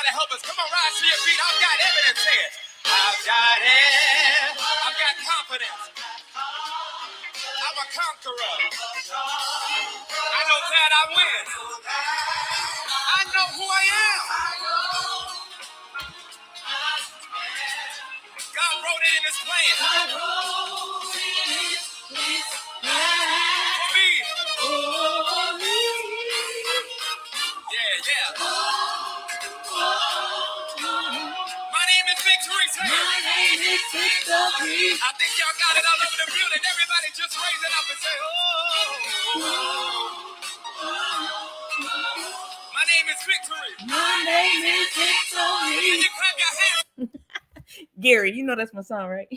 Somebody help us. Come on, rise to your feet. I've got evidence here. I've got it. I've got confidence. I'm a conqueror. I know that I win. I know who I am. God wrote it in his plan. For me. Yeah. My name is Victory. My name is Victory. I think y'all got it all over the building. Everybody just raise it up and say, oh. My name is Victory. My name is Victory. Can you clap your hands? Gary, you know that's my song, right?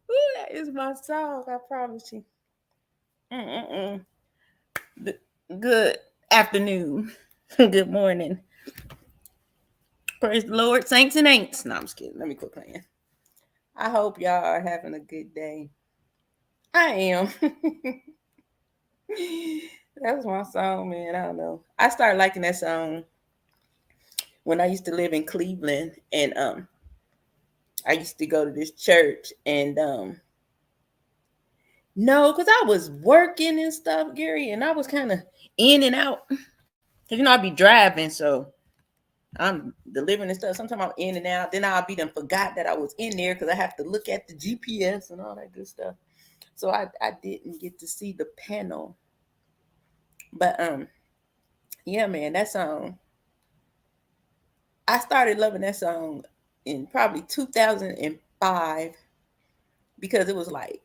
Ooh, that is my song, I promise you. Good afternoon. Good morning. Praise the Lord, saints and ain'ts. No, I'm just kidding. Let me quit playing. I hope y'all are having a good day. I am. That's my song, man. I don't know. I started liking that song when I used to live in Cleveland, and I used to go to this church, and no, because I was working and stuff, Gary, and I was kind of in and out. Because, I'd be driving, so I'm delivering and stuff. Sometimes I'm in and out. Then I'll be done forgot that I was in there because I have to look at the GPS and all that good stuff. So I didn't get to see the panel. But yeah, man, that song. I started loving that song in probably 2005 because it was like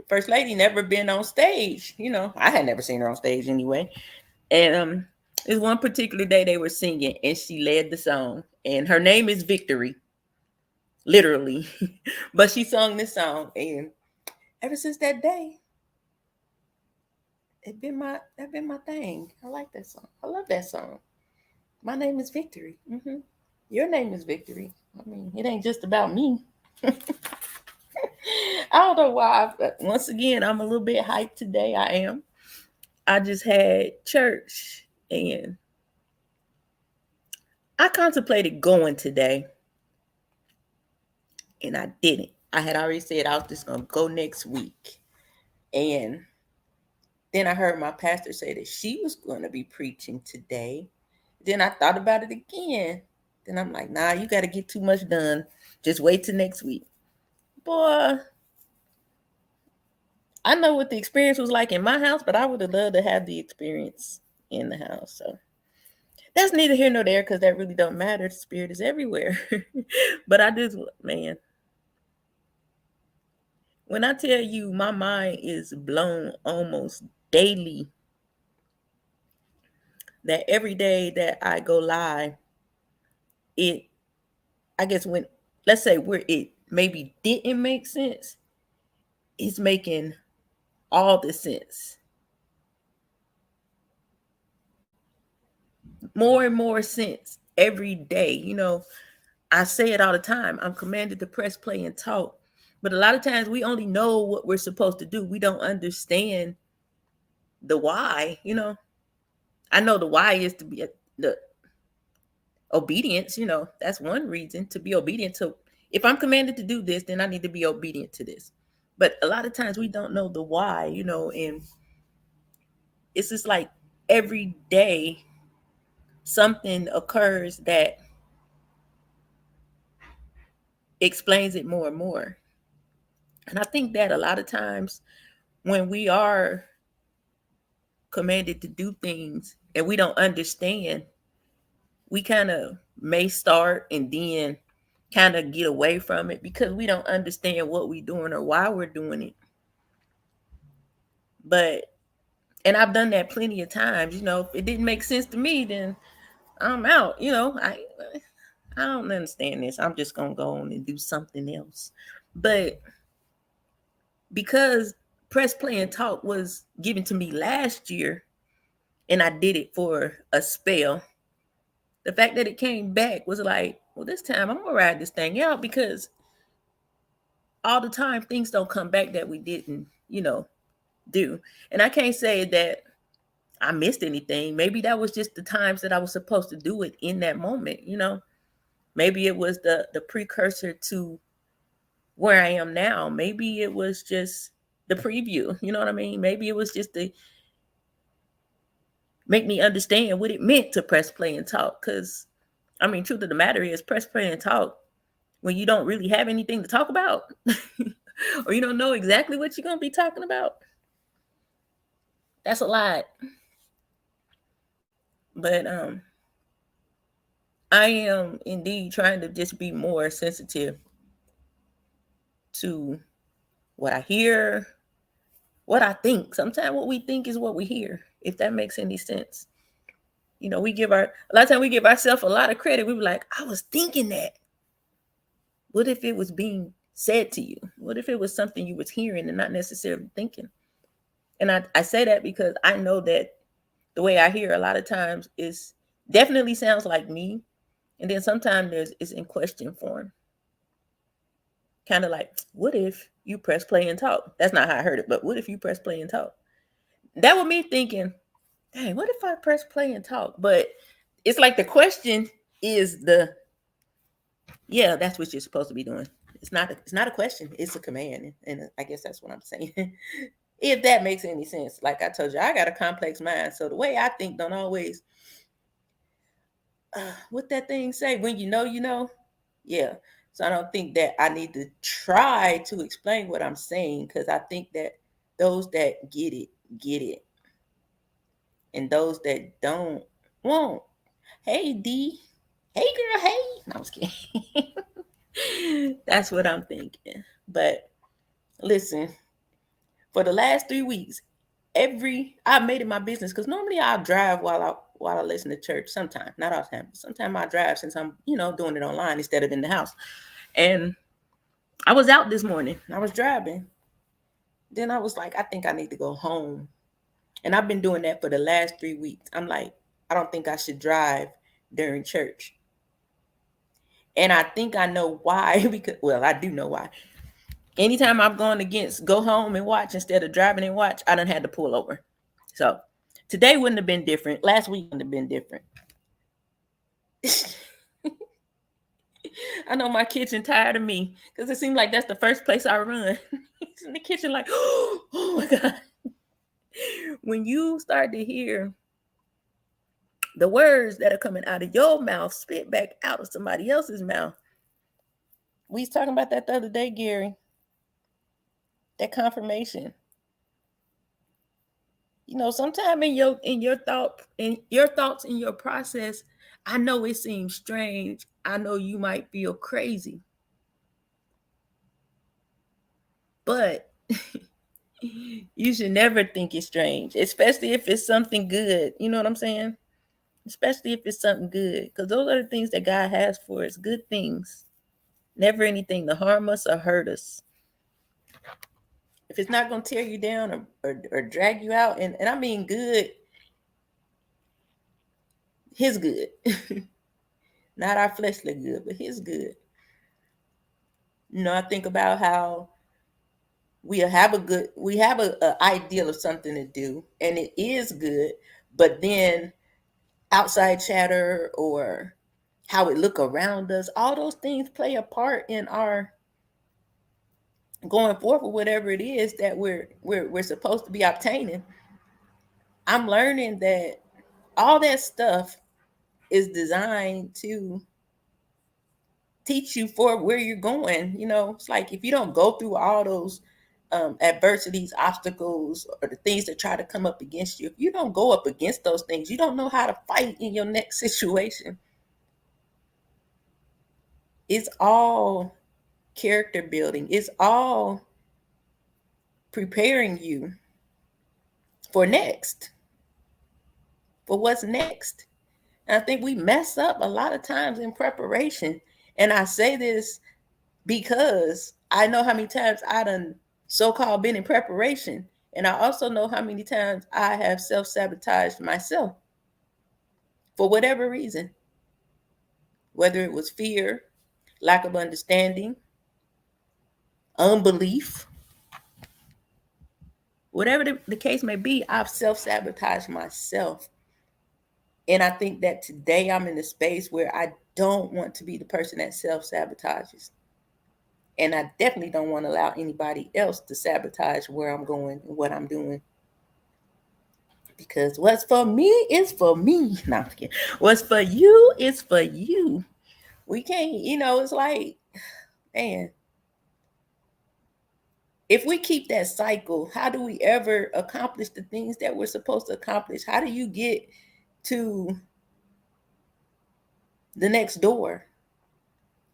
First Lady never been on stage. I had never seen her on stage anyway. And it was one particular day they were singing and she led the song. And her name is Victory. Literally. But she sung this song, and ever since that day, that's been my thing. I like that song. I love that song. My name is Victory. Your name is Victory. I mean, it ain't just about me. I don't know why. Once again, I'm a little bit hyped today. I am. I just had church, and I contemplated going today, and I didn't. I had already said I was just going to go next week. And then I heard my pastor say that she was going to be preaching today. Then I thought about it again. Then I'm like, nah, you got to get too much done. Just wait till next week. Boy, I know what the experience was like in my house, but I would have loved to have the experience in the house. So that's neither here nor there because that really don't matter. The Spirit is everywhere. But I just, man, when I tell you my mind is blown almost daily, that every day that I go live, I guess when, let's say where it maybe didn't make sense, it's making all the sense. More and more sense every day. I say it all the time. I'm commanded to press play and talk. But a lot of times we only know what we're supposed to do. We don't understand the why. I know the why is to be the obedience. That's one reason, to be obedient. So if I'm commanded to do this, then I need to be obedient to this. But a lot of times we don't know the why, and it's just like every day something occurs that explains it more and more. And I think that a lot of times when we are commanded to do things and we don't understand, we kind of may start and then kind of get away from it because we don't understand what we're doing or why we're doing it. And I've done that plenty of times. If it didn't make sense to me, then I'm out. I don't understand this. I'm just going to go on and do something else. But because Press Play and Talk was given to me last year and I did it for a spell, the fact that it came back was like, well, this time I'm going to ride this thing out because all the time things don't come back that we didn't, do. And I can't say that I missed anything. Maybe that was just the times that I was supposed to do it in that moment, Maybe it was the precursor to where I am now. Maybe it was just the preview, you know what I mean? Maybe it was just to make me understand what it meant to press play and talk. Because, truth of the matter is, press play and talk when you don't really have anything to talk about or you don't know exactly what you're going to be talking about. That's a lot. But I am indeed trying to just be more sensitive to what I hear, what I think. Sometimes what we think is what we hear, if that makes any sense. A lot of times we give ourselves a lot of credit. We were like, I was thinking that. What if it was being said to you? What if it was something you was hearing and not necessarily thinking? And I say that because I know that the way I hear a lot of times is definitely sounds like me. And then sometimes it's in question form. Kind of like, what if you press play and talk? That's not how I heard it, but what if you press play and talk? That was me thinking, dang, what if I press play and talk? But it's like the question is yeah, that's what you're supposed to be doing. It's not a question, it's a command. And I guess that's what I'm saying. If that makes any sense. Like I told you, I got a complex mind. So the way I think don't always what that thing say? When you know, you know. Yeah. So I don't think that I need to try to explain what I'm saying, because I think that those that get it. And those that don't won't. Hey D. Hey girl, hey. No, I was kidding. That's what I'm thinking. But listen, for the last 3 weeks, I made it my business, because normally I'll drive while I listen to church. Sometimes, not all the time. Sometimes I drive, since I'm doing it online instead of in the house. And I was out this morning. I was driving. Then I was like, I think I need to go home. And I've been doing that for the last 3 weeks. I'm like, I don't think I should drive during church. And I think I know why. Because, well, I do know why. Anytime I've gone against go home and watch instead of driving and watch, I done had to pull over. So today wouldn't have been different. Last week wouldn't have been different. I know my kitchen tired of me, because it seems like that's the first place I run. It's in the kitchen like, oh my God. When you start to hear the words that are coming out of your mouth spit back out of somebody else's mouth. We was talking about that the other day, Gary. That confirmation. Sometime in your thoughts in your process, I know it seems strange. I know you might feel crazy. But you should never think it's strange, especially if it's something good. You know what I'm saying? Especially if it's something good, because those are the things that God has for us, good things. Never anything to harm us or hurt us. If it's not going to tear you down or drag you out, and I mean good, his good. Not our fleshly good, but his good. I think about how we have a ideal of something to do, and it is good, but then outside chatter or how it look around us, all those things play a part in our going forward with whatever it is that we're supposed to be obtaining. I'm learning that all that stuff is designed to teach you for where you're going. It's like, if you don't go through all those adversities, obstacles, or the things that try to come up against you, if you don't go up against those things, you don't know how to fight in your next situation. It's all character building. It's all preparing you for what's next. And I think we mess up a lot of times in preparation. And I say this because I know how many times I done so-called been in preparation. And I also know how many times I have self-sabotaged myself for whatever reason. Whether it was fear, lack of understanding, unbelief, Whatever the case may be, I've self-sabotaged myself. And I think that today I'm in a space where I don't want to be the person that self-sabotages. And I definitely don't want to allow anybody else to sabotage where I'm going and what I'm doing. Because what's for me is for me. No, I'm kidding. What's for you is for you. We can't, it's like, man, if we keep that cycle, how do we ever accomplish the things that we're supposed to accomplish? How do you get to the next door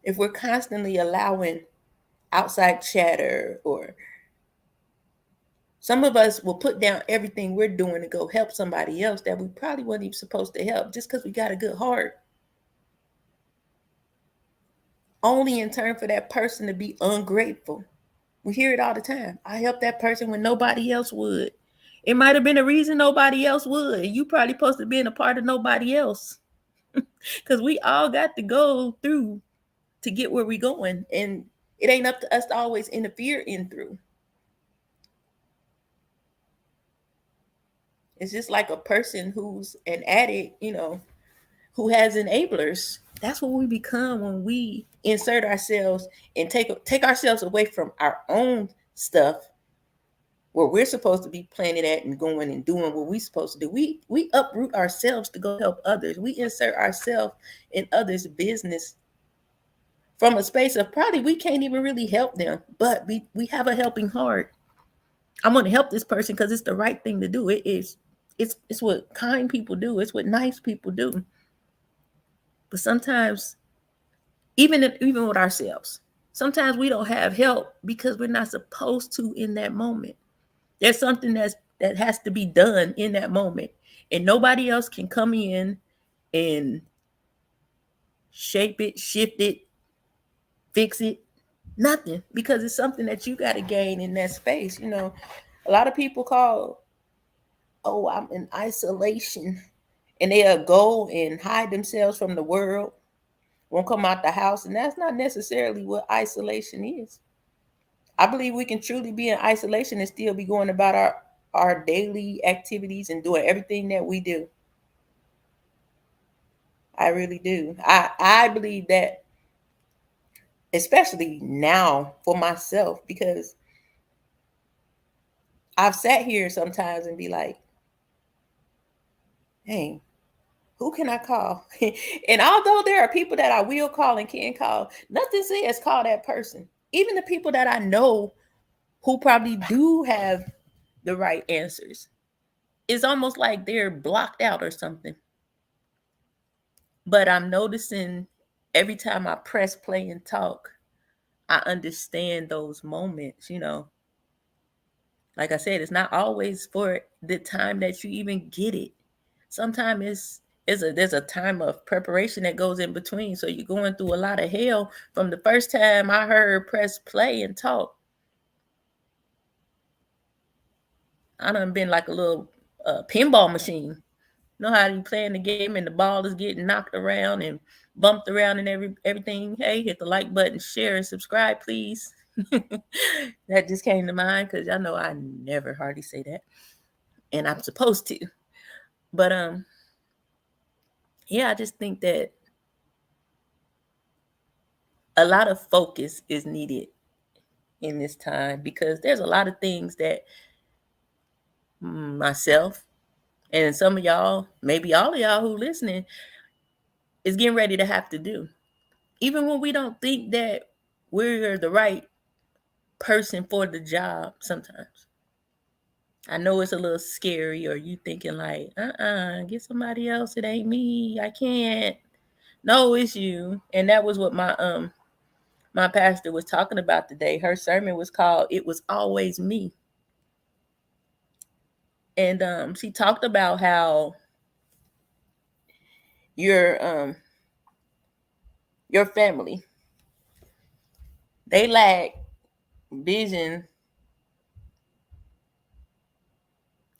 if we're constantly allowing outside chatter? Or some of us will put down everything we're doing to go help somebody else that we probably wasn't even supposed to help just because we got a good heart, only in turn for that person to be ungrateful. We hear it all the time. I helped that person when nobody else would. It might have been a reason nobody else would. You probably supposed to be a part of nobody else. Because we all got to go through to get where we going. And it ain't up to us to always interfere in through. It's just like a person who's an addict, who has enablers. That's what we become when we insert ourselves and take ourselves away from our own stuff where we're supposed to be planted at and going and doing what we're supposed to do. We uproot ourselves to go help others. We insert ourselves in others' business from a space of probably we can't even really help them, but we have a helping heart. I'm going to help this person because it's the right thing to do. It's what kind people do. It's what nice people do. But sometimes, even with ourselves, sometimes we don't have help because we're not supposed to in that moment. There's something that has to be done in that moment, and nobody else can come in and shape it, shift it, fix it. Nothing, because it's something that you got to gain in that space. A lot of people call, oh, I'm in isolation, and they'll go and hide themselves from the world, won't come out the house, and that's not necessarily what isolation is. I believe we can truly be in isolation and still be going about our daily activities and doing everything that we do. I really do. I believe that, especially now for myself, because I've sat here sometimes and be like, hey, who can I call? And although there are people that I will call and can call, nothing says call that person. Even the people that I know who probably do have the right answers, it's almost like they're blocked out or something. But I'm noticing every time I press play and talk, I understand those moments. Like I said, it's not always for the time that you even get it. Sometimes there's a time of preparation that goes in between. So you're going through a lot of hell from the first time I heard press play and talk. I done been like a little pinball machine. Know how you playing the game and the ball is getting knocked around and bumped around and everything. Hey, hit the like button, share, and subscribe, please. That just came to mind because y'all know I never hardly say that, and I'm supposed to. But yeah, I just think that a lot of focus is needed in this time because there's a lot of things that myself and some of y'all, maybe all of y'all who listening, is getting ready to have to do. Even when we don't think that we're the right person for the job sometimes. I know it's a little scary, or you thinking like, get somebody else. It ain't me. I can't. No, it's you. And that was what my pastor was talking about today. Her sermon was called "It Was Always Me." And she talked about how your family, they lack vision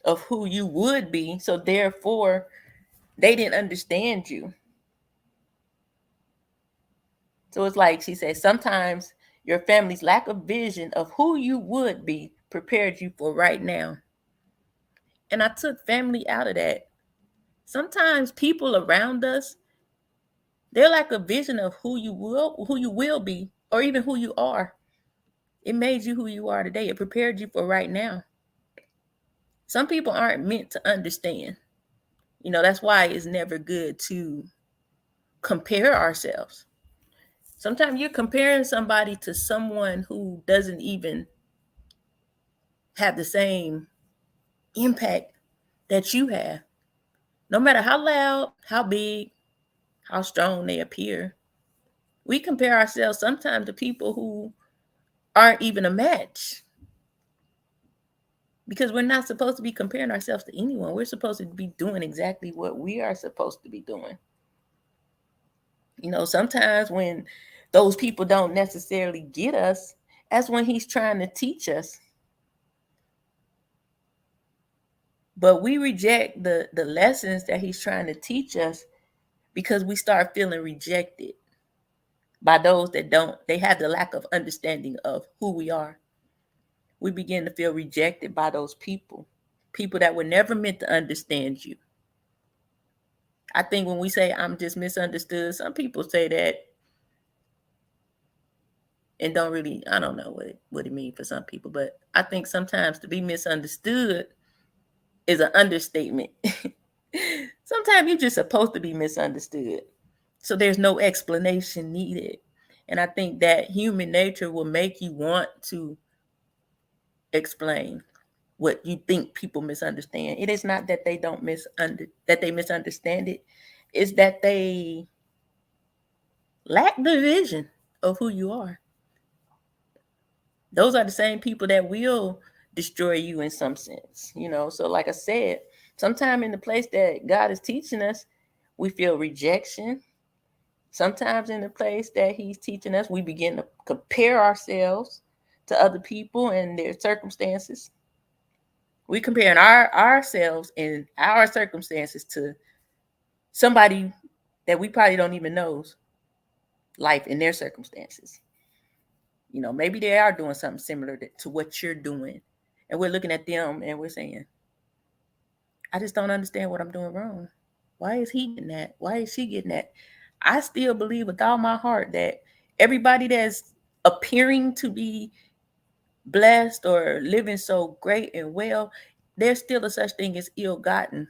of who you would be, so therefore they didn't understand you. So it's like she said, sometimes your family's lack of vision of who you would be prepared you for right now. And I took family out of that. Sometimes people around us, they're like a vision of who you will be, or even who you are. It made you who you are today. It prepared you for right now. Some people aren't meant to understand. That's why it's never good to compare ourselves. Sometimes you're comparing somebody to someone who doesn't even have the same impact that you have. No matter how loud, how big, how strong they appear, we compare ourselves sometimes to people who aren't even a match, because we're not supposed to be comparing ourselves to anyone. We're supposed to be doing exactly what we are supposed to be doing. Sometimes when those people don't necessarily get us, that's when he's trying to teach us. But we reject the lessons that he's trying to teach us because we start feeling rejected by those that don't, they have the lack of understanding of who we are. We begin to feel rejected by those people that were never meant to understand you. I think when we say I'm just misunderstood, some people say that and don't really, I don't know what it means for some people, but I think sometimes to be misunderstood is an understatement. Sometimes you're just supposed to be misunderstood. So there's no explanation needed. And I think that human nature will make you want to explain what you think people misunderstand. It is not that they don't that they misunderstand it. It's that they lack the vision of who you are. Those are the same people that will destroy you in some sense. So like I said, sometime in the place that God is teaching us, we feel rejection. Sometimes in the place that he's teaching us, we begin to compare ourselves to other people and their circumstances. We comparing ourselves and our circumstances to somebody that we probably don't even know's life and their circumstances. Maybe they are doing something similar to what you're doing. And we're looking at them and we're saying, I just don't understand what I'm doing wrong. Why is he getting that? Why is she getting that? I still believe with all my heart that everybody that's appearing to be blessed or living so great and well, there's still a such thing as ill-gotten.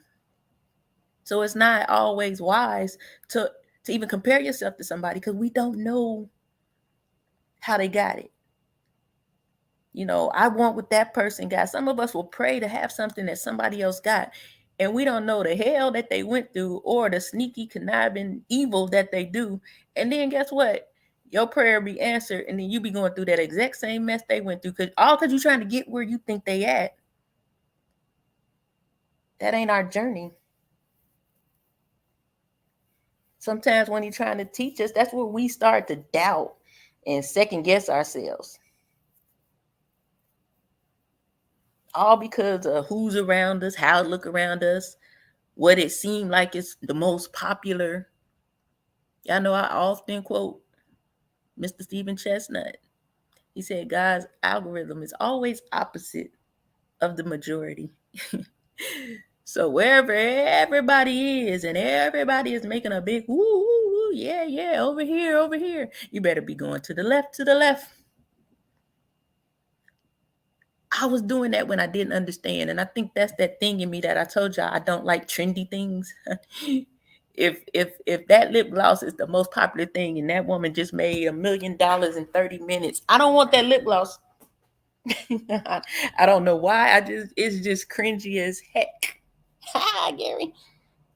So it's not always wise to even compare yourself to somebody, because we don't know how they got it. I want what that person got. Some of us will pray to have something that somebody else got, and we don't know the hell that they went through or the sneaky, conniving evil that they do. And then guess what? Your prayer be answered, and then you be going through that exact same mess they went through, because you're trying to get where you think they at. That ain't our journey. Sometimes when he's trying to teach us, that's where we start to doubt and second guess ourselves. All because of who's around us, how it look around us, what it seemed like is the most popular. Y'all know I often quote Mr. Stephen Chestnut. He said, God's algorithm is always opposite of the majority. So wherever everybody is and everybody is making a big woo, woo, woo, yeah, over here, you better be going to the left. I was doing that when I didn't understand. And I think that's that thing in me that I told y'all I don't like trendy things. If that lip gloss is the most popular thing and that woman just made $1 million in 30 minutes, I don't want that lip gloss. I don't know why. It's just cringy as heck. Hi, Gary.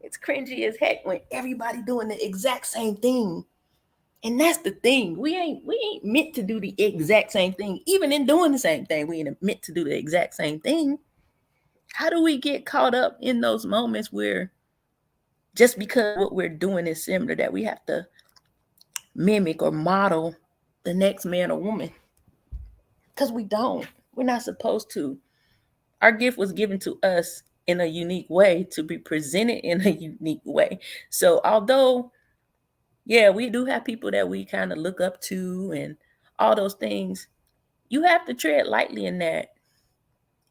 It's cringy as heck when everybody doing the exact same thing. And that's the thing. We ain't meant to do the exact same thing. Even in doing the same thing, we ain't meant to do the exact same thing. How do we get caught up in those moments where just because what we're doing is similar, that we have to mimic or model the next man or woman? Because we don't. We're not supposed to. Our gift was given to us in a unique way, to be presented in a unique way. So although, yeah, we do have people that we kind of look up to and all those things, you have to tread lightly in that.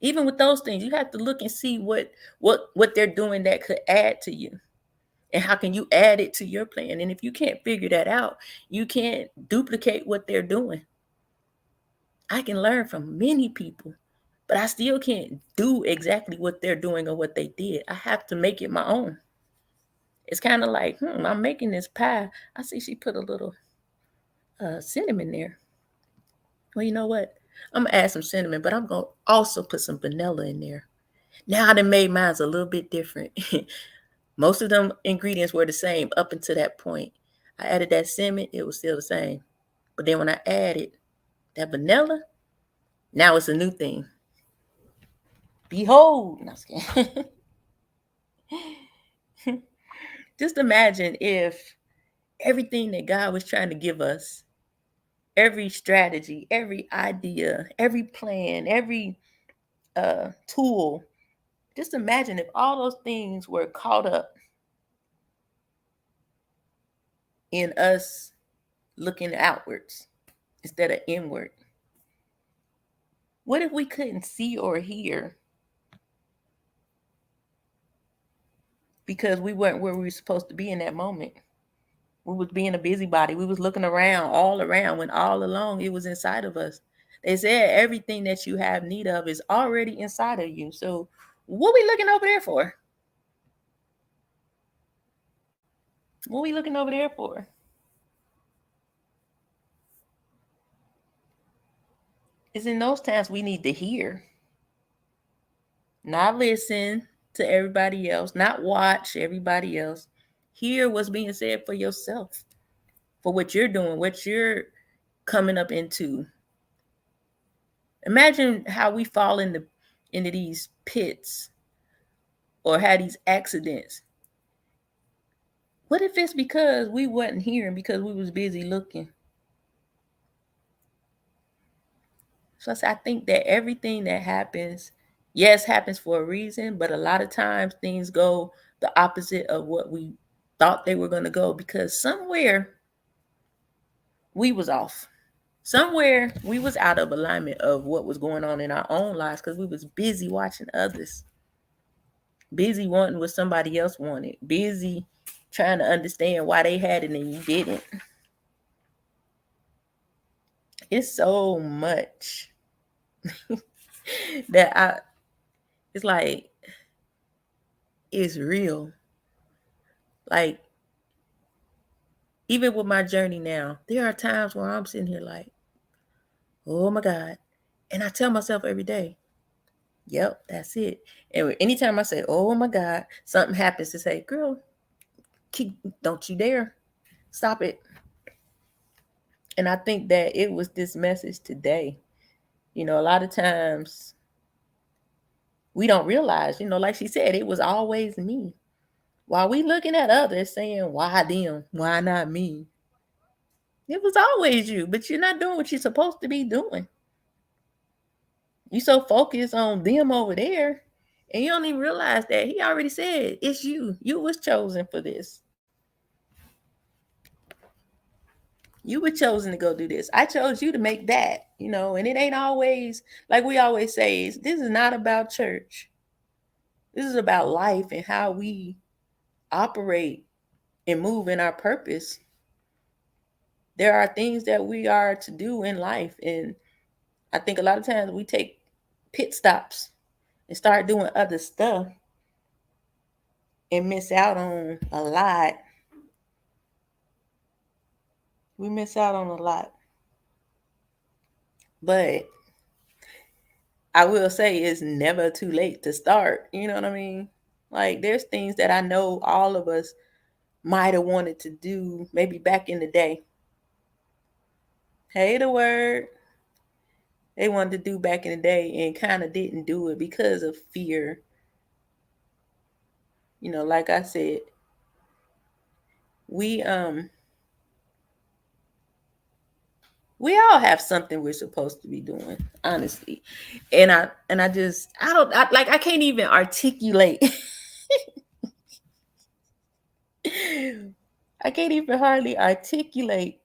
Even with those things, you have to look and see what they're doing that could add to you. And how can you add it to your plan? And if you can't figure that out, you can't duplicate what they're doing. I can learn from many people, but I still can't do exactly what they're doing or what they did. I have to make it my own. It's kind of like, I'm making this pie. I see she put a little cinnamon there. Well, you know what? I'm going to add some cinnamon, but I'm going to also put some vanilla in there. Now I done made mine a little bit different. Most of them ingredients were the same up until that point. I added that cinnamon, it was still the same. But then when I added that vanilla, now it's a new thing. Behold. No, just imagine if everything that God was trying to give us, every strategy, every idea, every plan, every tool, just imagine if all those things were caught up in us looking outwards instead of inward. What if we couldn't see or hear because we weren't where we were supposed to be in that moment? We was being a busybody. We was looking around, all around, when all along it was inside of us. They said everything that you have need of is already inside of you. So what we looking over there for? What we looking over there for? It's in those times we need to hear. Not listen to everybody else, not watch everybody else. Hear what's being said for yourself, for what you're doing, what you're coming up into. Imagine how we fall into these pits or had these accidents. What if it's because we wasn't hearing because we was busy looking? So I think that everything that happens, yes, happens for a reason, but a lot of times things go the opposite of what we thought they were going to go because somewhere we was off. Somewhere we was out of alignment of what was going on in our own lives because we was busy watching others. Busy wanting what somebody else wanted. Busy trying to understand why they had it and you didn't. It's so much that it's like, it's real. Like, even with my journey now, there are times where I'm sitting here like, oh my God. And I tell myself every day, yep, that's it. And anytime I say, oh my God, something happens to say, girl, don't you dare. Stop it. And I think that it was this message today. A lot of times we don't realize, like she said, it was always me. While we looking at others saying, why them? Why not me? It was always you, but you're not doing what you're supposed to be doing. You so focused on them over there, and you don't even realize that he already said it's you. You was chosen for this. You were chosen to go do this. I chose you to make that, and it ain't always like we always say, this is not about church. This is about life and how we operate and move in our purpose. There are things that we are to do in life, and I think a lot of times we take pit stops and start doing other stuff and miss out on a lot. We miss out on a lot. But I will say it's never too late to start. You know what I mean? Like, there's things that I know all of us might have wanted to do maybe back in the day. Hey, the word. They wanted to do back in the day and kind of didn't do it because of fear. Like I said, we all have something we're supposed to be doing, honestly. And I can't even articulate. I can't even hardly articulate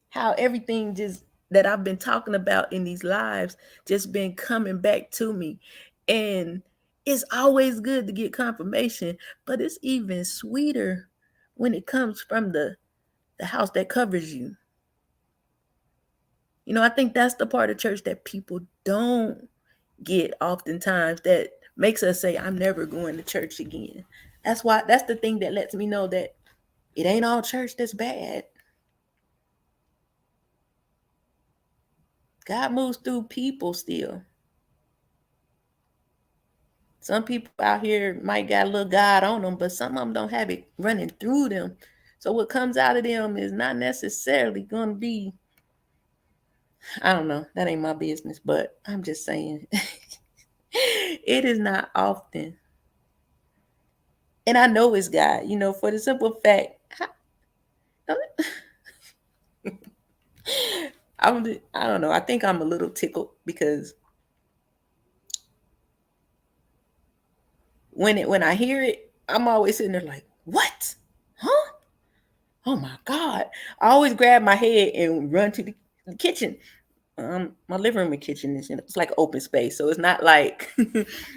how everything just that I've been talking about in these lives just been coming back to me. And it's always good to get confirmation, but it's even sweeter when it comes from the house that covers you. You know, I think that's the part of church that people don't get oftentimes, that makes us say, I'm never going to church again. That's the thing that lets me know that it ain't all church that's bad. God moves through people still. Some people out here might got a little God on them, but some of them don't have it running through them. So what comes out of them is not necessarily going to be, I don't know, that ain't my business, but I'm just saying it is not often. And I know it's God, you know, for the simple fact, I don't know. I think I'm a little tickled because when I hear it, I'm always sitting there like, what? Huh? Oh my God. I always grab my head and run to the kitchen. My living room and kitchen is, it's like open space. So it's not like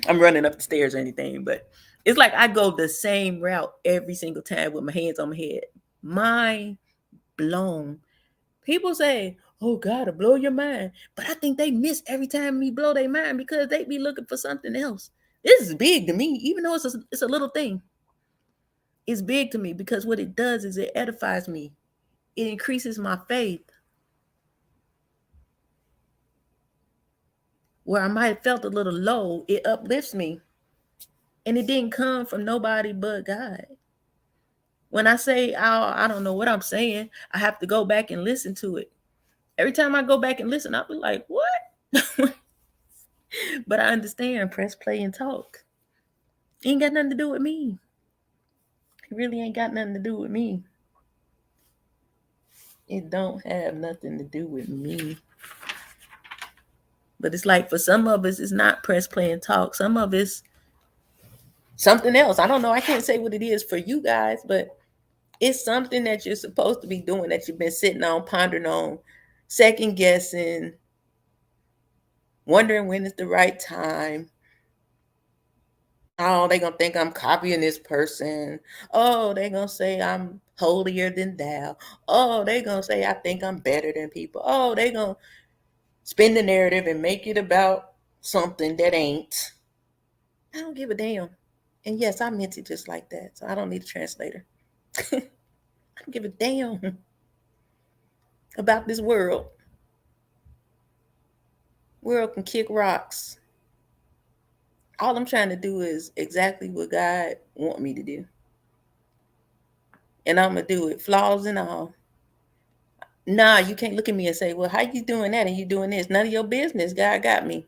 I'm running up the stairs or anything, but it's like I go the same route every single time with my hands on my head. Mind blown. People say, oh God, to blow your mind. But I think they miss every time we blow their mind because they be looking for something else. This is big to me, even though it's a little thing. It's big to me because what it does is it edifies me. It increases my faith. Where I might have felt a little low, it uplifts me. And it didn't come from nobody but God. When I say, I don't know what I'm saying, I have to go back and listen to it. Every time I go back and listen, I'll be like, what? But I understand, press play and talk. It ain't got nothing to do with me. It really ain't got nothing to do with me. It don't have nothing to do with me. But it's like for some of us, it's not press play and talk. Some of it's something else. I don't know. I can't say what it is for you guys, but it's something that you're supposed to be doing that you've been sitting on, pondering on, second guessing, wondering when is the right time. Oh, they gonna think I'm copying this person. Oh, they gonna say I'm holier than thou. Oh, they gonna say I think I'm better than people. Oh, they gonna spin the narrative and make it about something that ain't. I don't give a damn. And yes, I meant it just like that, so I don't need a translator. I don't give a damn about this world. World can kick rocks. All I'm trying to do is exactly what God want me to do. And I'm gonna do it, flaws and all. Nah, you can't look at me and say, well, how you doing that and you doing this? None of your business. God got me.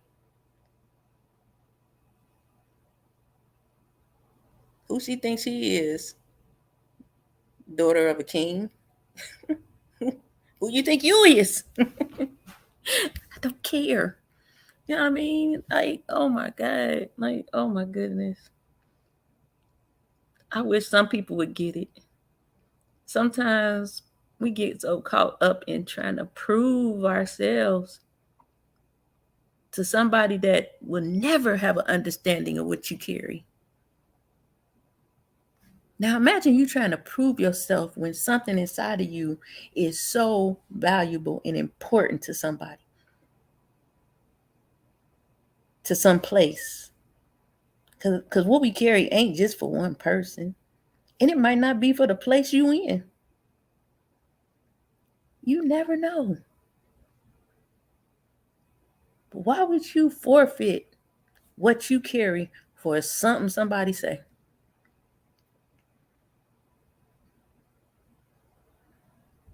Who she thinks she is? Daughter of a king? Who you think you is? I don't care. You know what I mean? Like, oh my God. Like, oh my goodness. I wish some people would get it. Sometimes we get so caught up in trying to prove ourselves to somebody that will never have an understanding of what you carry. Now imagine you trying to prove yourself when something inside of you is so valuable and important to somebody, to some place. Because what we carry ain't just for one person. And it might not be for the place you in. You never know. But why would you forfeit what you carry for something somebody say?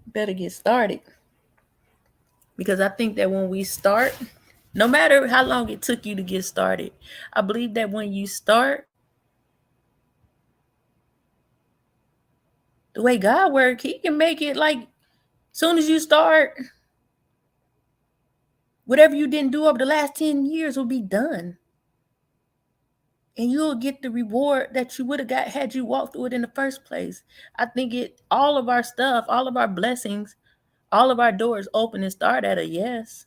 Better get started. Because I think that when we start, no matter how long it took you to get started, I believe that when you start, the way God works, He can make it like soon as you start, whatever you didn't do over the last 10 years will be done. And you'll get the reward that you would have got had you walked through it in the first place. I think all of our stuff, all of our blessings All of our doors open and start at a yes.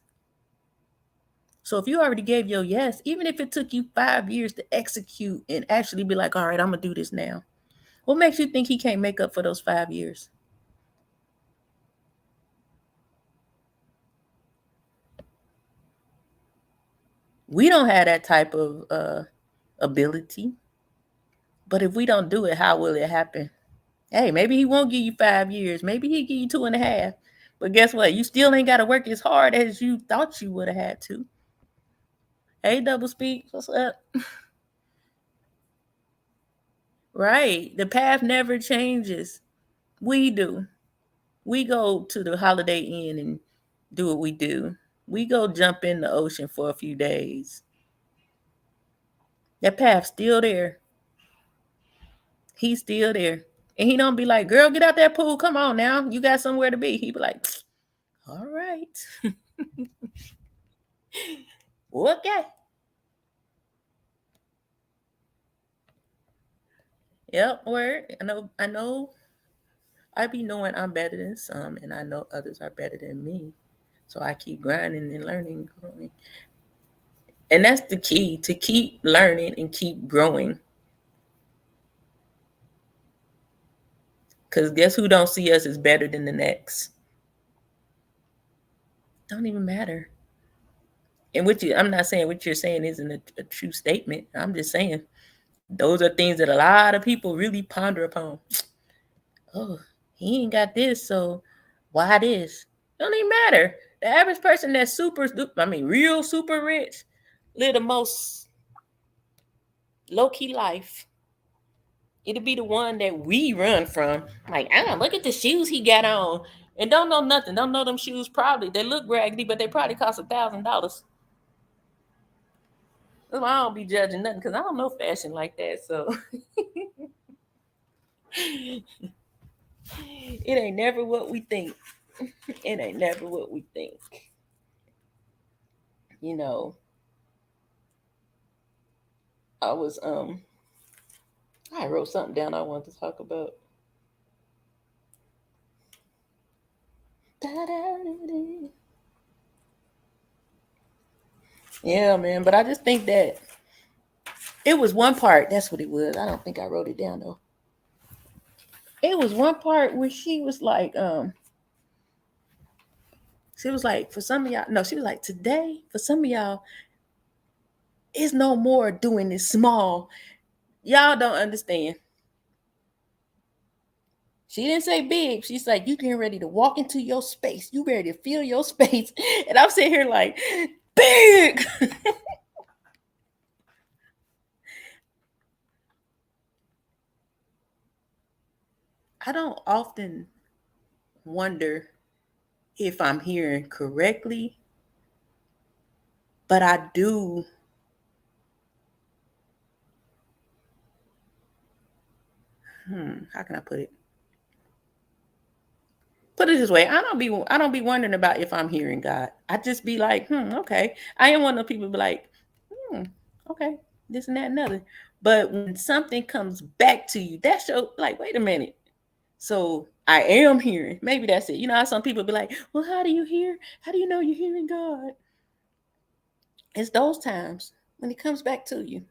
So if you already gave your yes, even if it took you 5 years to execute and actually be like, all right, I'm going to do this now. What makes you think he can't make up for those 5 years? We don't have that type of ability. But if we don't do it, how will it happen? Hey, maybe he won't give you 5 years. Maybe he'll give you 2.5. But guess what? You still ain't got to work as hard as you thought you would have had to. Hey, double speak, what's up? Right. The path never changes. We do. We go to the Holiday Inn and do what we do. We go jump in the ocean for a few days. That path's still there. He's still there. And he don't be like, girl, get out that pool. Come on now. You got somewhere to be. He be like, all right. Okay. Yep, word. I know I be knowing I'm better than some, and I know others are better than me. So I keep grinding and learning, growing. And that's the key, to keep learning and keep growing. Because guess who don't see us as better than the next? Don't even matter. And I'm not saying what you're saying isn't a true statement. I'm just saying those are things that a lot of people really ponder upon. Oh, he ain't got this, so why this? Don't even matter. The average person that's real super rich, live the most low-key life. It'll be the one that we run from. Like, look at the shoes he got on. And don't know nothing. Don't know them shoes probably. They look raggedy, but they probably cost $1,000. I don't be judging nothing because I don't know fashion like that. So it ain't never what we think. It ain't never what we think. You know, I wrote something down I wanted to talk about. Yeah, man. But I just think that it was one part. That's what it was. I don't think I wrote it down though. It was one part where she was like, for some of y'all, no, she was like, today, for some of y'all, it's no more doing this small. Y'all don't understand. She didn't say big. She's like, you getting ready to walk into your space. You ready to feel your space. And I'm sitting here like, big. I don't often wonder if I'm hearing correctly, but I do. How can I put it? Put it this way, I don't be wondering about if I'm hearing God. I just be like, okay. I am one of those people be like, okay, this and that and other. But when something comes back to you, that's your like, wait a minute. So I am hearing. Maybe that's it. You know how some people be like, well, how do you hear? How do you know you're hearing God? It's those times when it comes back to you.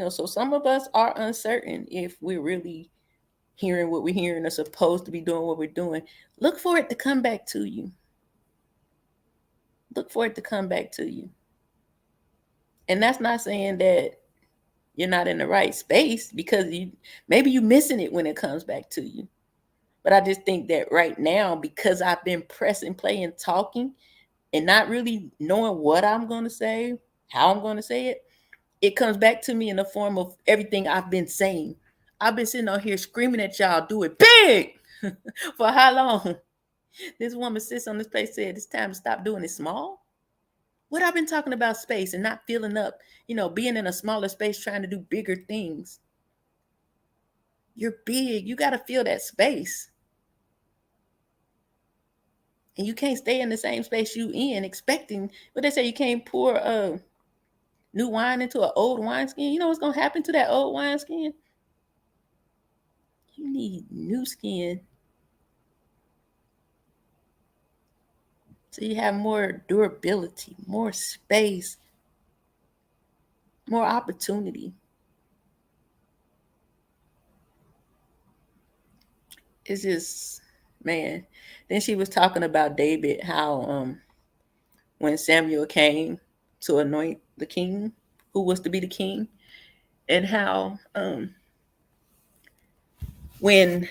So some of us are uncertain if we're really hearing what we're hearing or supposed to be doing what we're doing. Look for it to come back to you. Look for it to come back to you. And that's not saying that you're not in the right space, because maybe you're missing it when it comes back to you. But I just think that right now, because I've been pressing play and talking and not really knowing what I'm going to say, how I'm going to say it, it comes back to me in the form of everything I've been saying. I've been sitting out here screaming at y'all, do it big. For how long? This woman sits on this place, said it's time to stop doing it small. What I've been talking about space and not filling up, being in a smaller space, trying to do bigger things. You're big. You got to fill that space. And you can't stay in the same space you in expecting, what they say, you can't pour new wine into an old wineskin. You know what's going to happen to that old wineskin? You need new skin. So you have more durability, more space, more opportunity. It's just, man. Then she was talking about David, how when Samuel came to anoint the king, who was to be the king, and how when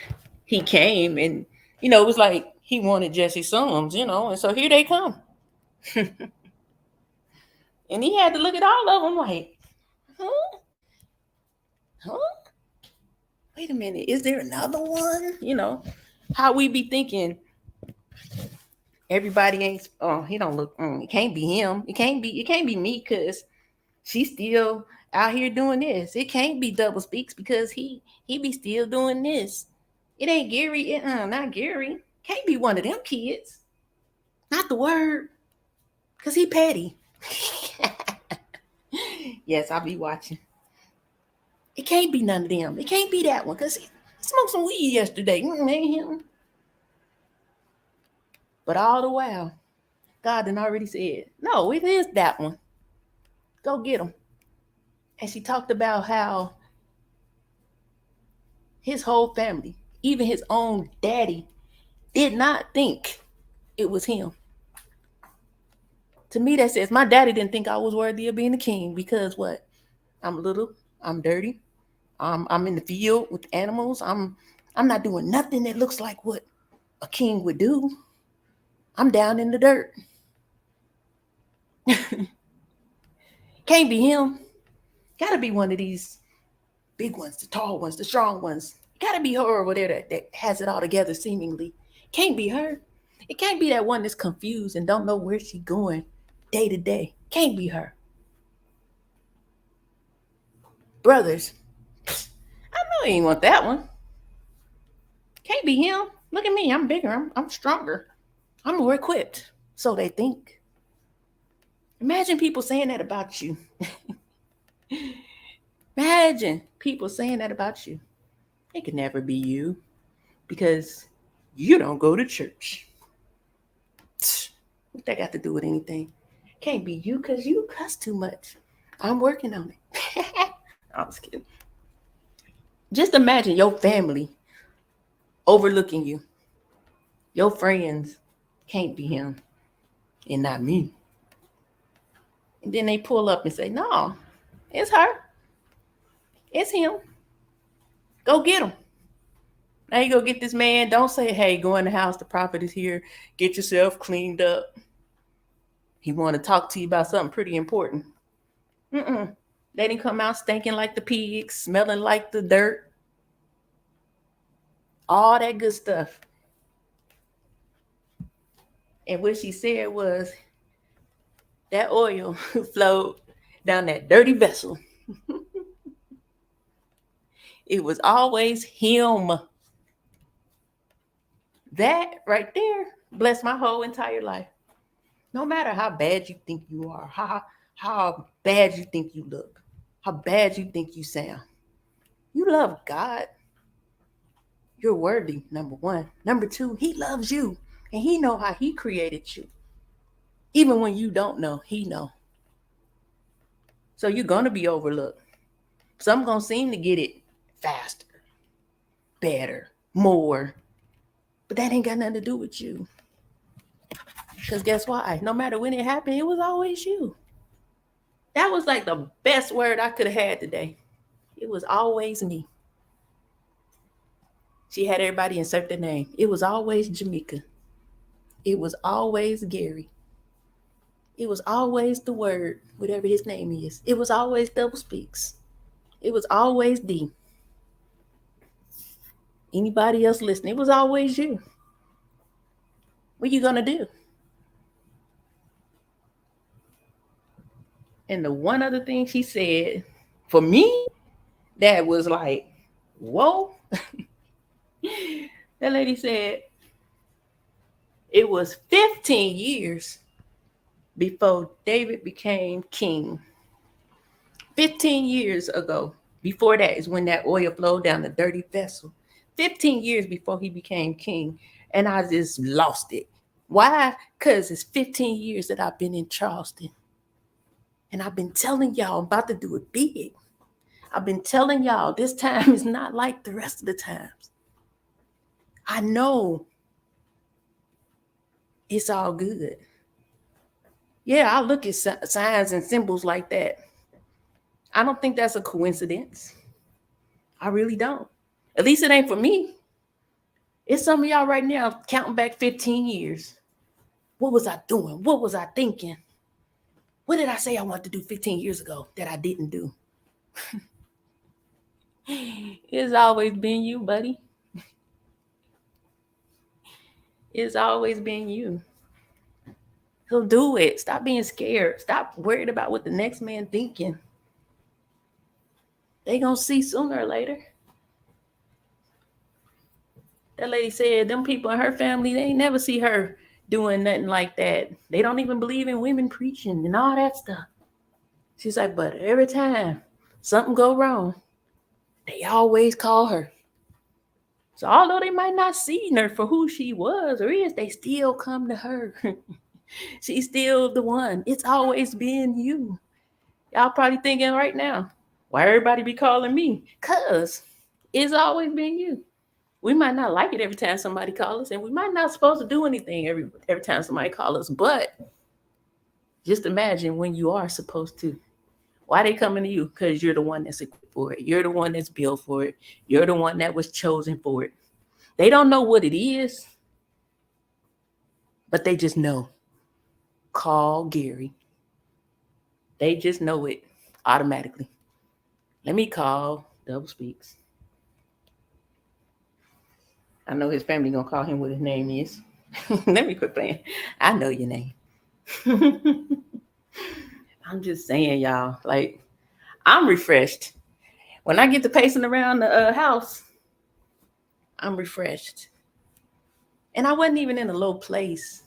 he came, and it was like he wanted Jesse's sons, and so here they come. And he had to look at all of them like, huh? Huh? Wait a minute, is there another one? How we be thinking everybody ain't, oh, he don't look, it can't be him. It can't be me because she's still out here doing this. It can't be double speaks because he be still doing this. It ain't Gary, not Gary. Can't be one of them kids. Not the word. Cause he petty. Yes, I'll be watching. It can't be none of them. It can't be that one. Cause he smoked some weed yesterday. Ain't him. But all the while, God had already said, no, it is that one. Go get him. And she talked about how his whole family, even his own daddy, did not think it was him. To me, that says my daddy didn't think I was worthy of being a king because what? I'm little, I'm dirty, I'm in the field with animals. I'm not doing nothing that looks like what a king would do. I'm down in the dirt. Can't be him. Gotta be one of these big ones, the tall ones, the strong ones. Gotta be her over there that has it all together seemingly. Can't be her. It can't be that one that's confused and don't know where she's going day to day. Can't be her. Brothers, I know he ain't want that one. Can't be him. Look at me. I'm bigger. I'm stronger. I'm more equipped. So they think. Imagine people saying that about you. Imagine people saying that about you. It could never be you because you don't go to church. What that got to do with anything? Can't be you because you cuss too much. I'm working on it. I was kidding. Just imagine your family overlooking you. Your friends can't be him and not me. And then they pull up and say, no, it's her. It's him. Go get him. Now you go get this man. Don't say, hey, go in the house. The prophet is here. Get yourself cleaned up. He want to talk to you about something pretty important. They didn't come out stinking like the pigs, smelling like the dirt. All that good stuff. And what she said was that oil flowed down that dirty vessel. It was always him. That right there blessed my whole entire life. No matter how bad you think you are, how bad you think you look, how bad you think you sound, you love God. You're worthy, number one. Number two, he loves you. And he know how he created you. Even when you don't know, he know. So you're going to be overlooked. Some going to seem to get it faster, better, more. But that ain't got nothing to do with you. Because guess why? No matter when it happened, it was always you. That was like the best word I could have had today. It was always me. She had everybody insert their name. It was always Jamaica. It was always Gary. It was always the word, whatever his name is. It was always double speaks. It was always D. Anybody else listening? It was always you. What you gonna do? And the one other thing she said, for me, that was like, whoa. That lady said, it was 15 years before David became king. 15 years ago. Before that is when that oil flowed down the dirty vessel. 15 years before he became king. And I just lost it. Why? Because it's 15 years that I've been in Charleston. And I've been telling y'all I'm about to do it big. I've been telling y'all this time is not like the rest of the times. I know it's all good. Yeah, I look at signs and symbols like that. I don't think that's a coincidence. I really don't. At least it ain't for me. It's some of y'all right now counting back 15 years. What was I doing? What was I thinking? What did I say I wanted to do 15 years ago that I didn't do? It's always been you, buddy. It's always been you. So do it. Stop being scared. Stop worried about what the next man thinking. They gonna see sooner or later. That lady said them people in her family, they ain't never see her doing nothing like that. They don't even believe in women preaching and all that stuff. She's like, but every time something go wrong, they always call her. So although they might not see her for who she was or is, they still come to her. She's still the one. It's always been you. Y'all probably thinking right now, why everybody be calling me? Cause it's always been you. We might not like it every time somebody calls us, and we might not supposed to do anything every time somebody calls us. But just imagine when you are supposed to. Why they coming to you? Because you're the one that's equipped for it. You're the one that's built for it. You're the one that was chosen for it. They don't know what it is, but they just know. Call Gary. They just know it automatically. Let me call Double Speaks. I know his family gonna call him what his name is. Let me quit playing. I know your name. I'm just saying, y'all. Like, I'm refreshed. When I get to pacing around the house, I'm refreshed. And I wasn't even in a low place.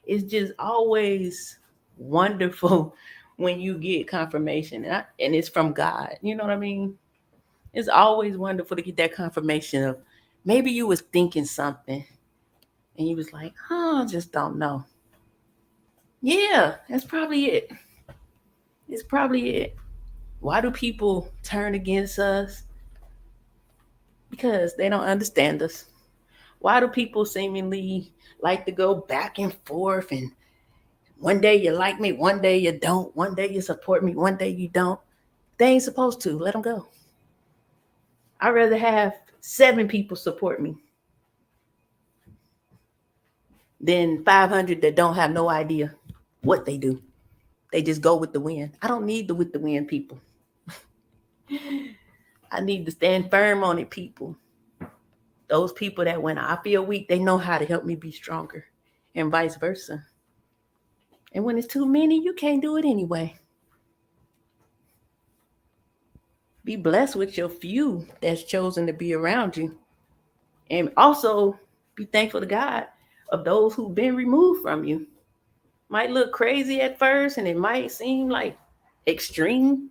It's just always wonderful when you get confirmation, and it's from God. You know what I mean? It's always wonderful to get that confirmation of maybe you was thinking something and you was like, oh, I just don't know. Yeah, that's probably it. It's probably it. Why do people turn against us? Because they don't understand us. Why do people seemingly like to go back and forth, and one day you like me, one day you don't, one day you support me, one day you don't? They ain't supposed to. Let them go. I'd rather have 7 people support me than 500 that don't have no idea what they do. They just go with the wind. I don't need the with the wind people. I need to stand firm on it, people. Those people that when I feel weak, they know how to help me be stronger, and vice versa. And when it's too many, you can't do it anyway. Be blessed with your few that's chosen to be around you. And also be thankful to God of those who've been removed from you. Might look crazy at first and it might seem like extreme,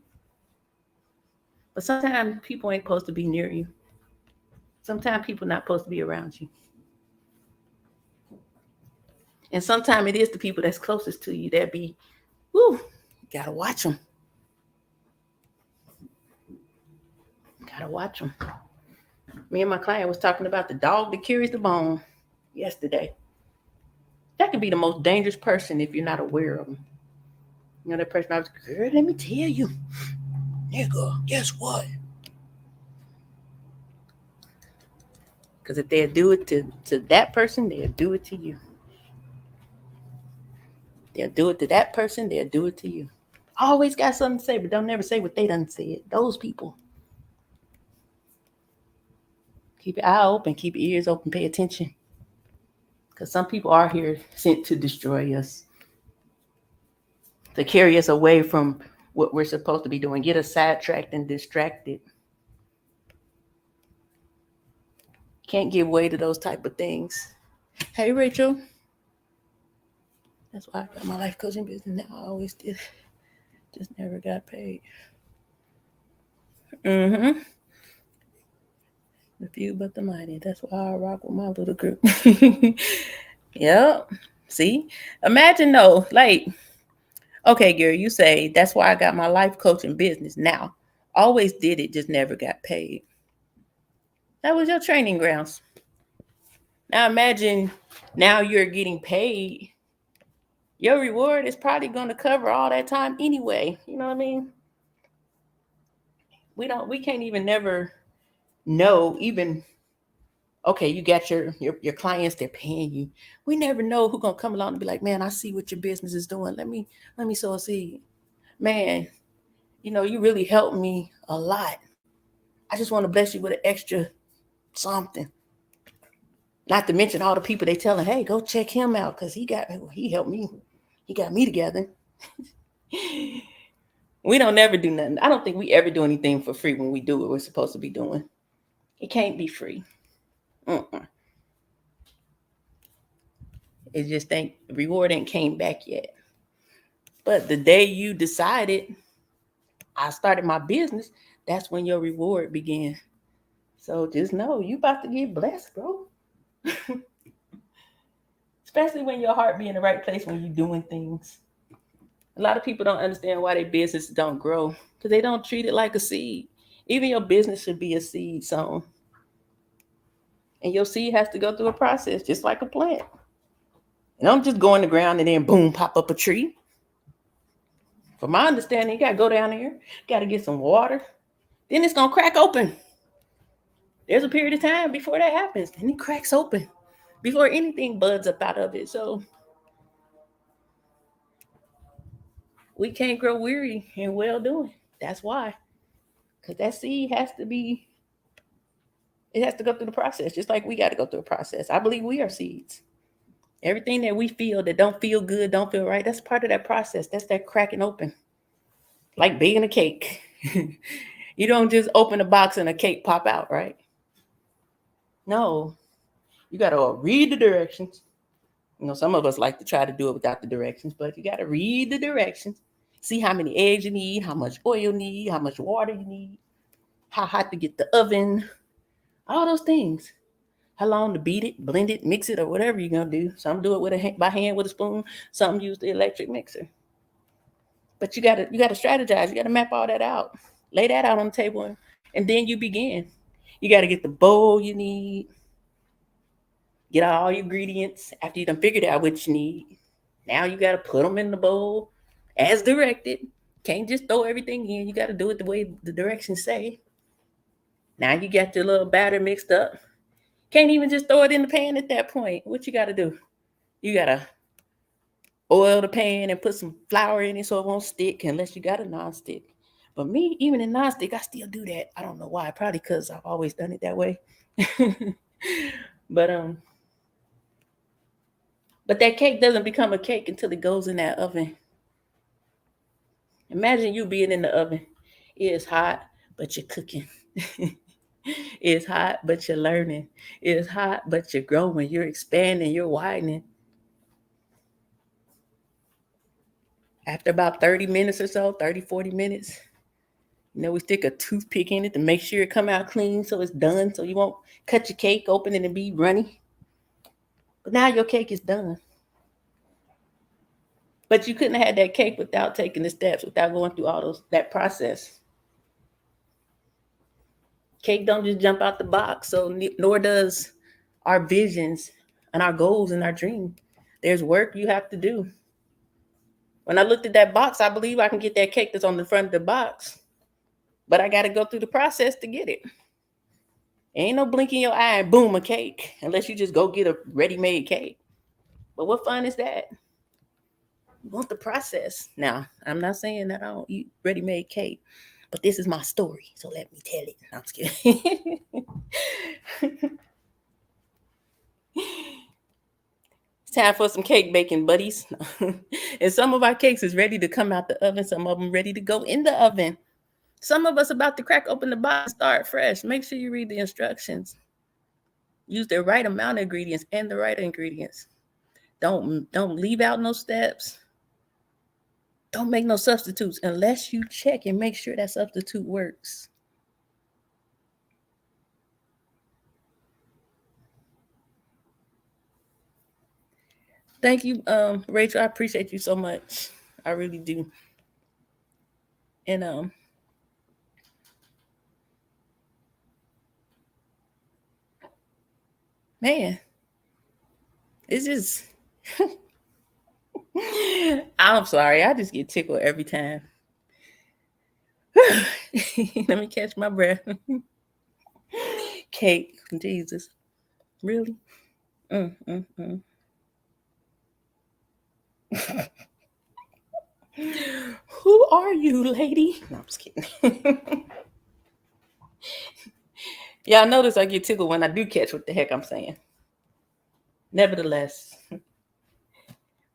but sometimes people ain't supposed to be near you. Sometimes people not supposed to be around you. And sometimes it is the people that's closest to you that be, whoo, you gotta watch them. Gotta watch them. Me and my client was talking about the dog that carries the bone yesterday. That could be the most dangerous person if you're not aware of them. You know, that person I was, girl, let me tell you, nigga, guess what? Because if they'll do it to that person, they'll do it to you. They'll do it to that person, they'll do it to you. Always got something to say, but don't never say what they done said. Those people. Keep your eye open, keep your ears open, pay attention. Because some people are here sent to destroy us, to carry us away from what we're supposed to be doing, get us sidetracked and distracted. Can't give way to those type of things. Hey, Rachel. That's why I got my life coaching business now. I always did. Just never got paid. The few but the mighty. That's why I rock with my little group. Yep. See, imagine though, like, okay, Gary, you say that's why I got my life coaching business now. Always did it, just never got paid. That was your training grounds. Now imagine now you're getting paid. Your reward is probably going to cover all that time anyway. You know what I mean? We can't even never know even okay, you got your clients, they're paying you. We never know who's gonna come along and be like, man, I see what your business is doing. Let me sow a seed. Man, you really helped me a lot. I just want to bless you with an extra something. Not to mention all the people they telling, hey, go check him out because he helped me. He got me together. We don't never do nothing. I don't think we ever do anything for free when we do what we're supposed to be doing. It can't be free. It just ain't reward ain't came back yet. But the day you decided I started my business, that's when your reward began. So just know you about to get blessed, bro. Especially when your heart be in the right place when you're doing things. A lot of people don't understand why their business don't grow because they don't treat it like a seed. Even your business should be a seed sown. And your seed has to go through a process just like a plant. And don't just go in the ground and then boom, pop up a tree. From my understanding, you got to go down there, got to get some water. Then it's going to crack open. There's a period of time before that happens. And it cracks open before anything buds up out of it. So we can't grow weary in well doing. That's why. Because that seed it has to go through the process, just like we got to go through a process. I believe we are seeds. Everything that we feel that don't feel good, don't feel right, that's part of that process. That's that cracking open. Like baking a cake. You don't just open a box and a cake pop out, right? No. You got to read the directions. Some of us like to try to do it without the directions, but you got to read the directions. See how many eggs you need, how much oil you need, how much water you need, how hot to get the oven, all those things. How long to beat it, blend it, mix it, or whatever you're going to do. Some do it by hand with a spoon. Some use the electric mixer. But you got to strategize. You got to map all that out. Lay that out on the table, and then you begin. You got to get the bowl you need. Get all your ingredients after you done figured out what you need. Now you got to put them in the bowl as directed. Can't just throw everything in. You got to do it the way the directions say. Now you got your little batter mixed up. Can't even just throw it in the pan at that point. What you got to do? You got to oil the pan and put some flour in it so it won't stick unless you got a nonstick. But me, even in nonstick, I still do that. I don't know why. Probably because I've always done it that way. But that cake doesn't become a cake until it goes in that oven. Imagine you being in the oven. It is hot, but you're cooking. It's hot, but you're learning. It's hot, but you're growing. You're expanding. You're widening. After about 30 minutes or so, 30, 40 minutes, we stick a toothpick in it to make sure it come out clean so it's done. So you won't cut your cake open and it be runny. But now your cake is done. But you couldn't have had that cake without taking the steps, without going through that process. Cake don't just jump out the box, so nor does our visions and our goals and our dream. There's work you have to do. When I looked at that box, I believe I can get that cake that's on the front of the box, but I got to go through the process to get it. Ain't no blinking your eye and boom, a cake, unless you just go get a ready-made cake. But what fun is that? You want the process. Now, I'm not saying that I don't eat ready-made cake, but this is my story, so let me tell it. No, I'm just kidding. It's time for some cake baking, buddies. And some of our cakes is ready to come out the oven. Some of them ready to go in the oven. Some of us about to crack open the box and start fresh. Make sure you read the instructions. Use the right amount of ingredients and the right ingredients. Don't leave out no steps. Don't make no substitutes unless you check and make sure that substitute works. Thank you, Rachel. I appreciate you so much. I really do. And man, it's just I'm sorry. I just get tickled every time. Let me catch my breath. Cake, Jesus, really? Mm, mm, mm. Who are you, lady? No, I'm just kidding. Y'all notice I get tickled when I do catch what the heck I'm saying. Nevertheless,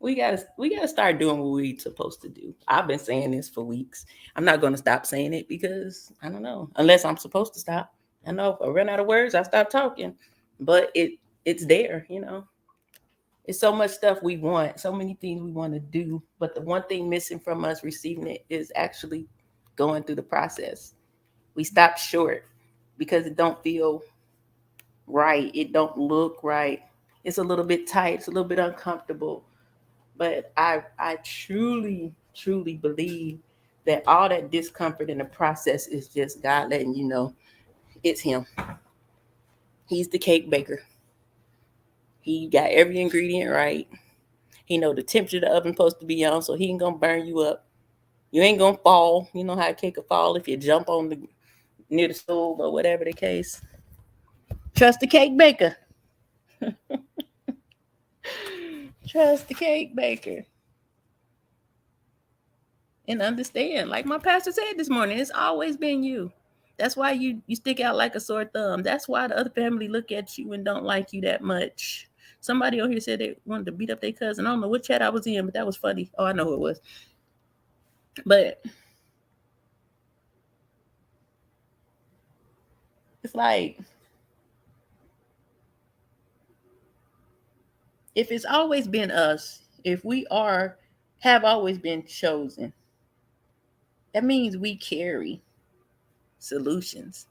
we gotta start doing what we're supposed to do. I've been saying this for weeks. I'm not gonna stop saying it because I don't know. Unless I'm supposed to stop. I know if I run out of words, I stop talking. But it's there, you know. It's so much stuff we want, so many things we want to do. But the one thing missing from us receiving it is actually going through the process. We stop short because it don't feel right. It don't look right. It's a little bit tight. It's a little bit uncomfortable. But I truly believe that all that discomfort in the process is just God letting you know it's Him. He's the cake baker. He got every ingredient right. He know the temperature the oven's supposed to be on, so he ain't gonna burn you up. You ain't gonna fall. You know how a cake will fall if you jump on the near the stove or whatever the case. Trust the cake baker. Trust the cake baker. And understand, like my pastor said this morning, it's always been you. That's why you stick out like a sore thumb. That's why the other family look at you and don't like you that much. Somebody over here said they wanted to beat up their cousin. I don't know what chat I was in, but that was funny. Oh, I know who it was. But it's like if it's always been us, if we have always been chosen, that means we carry solutions.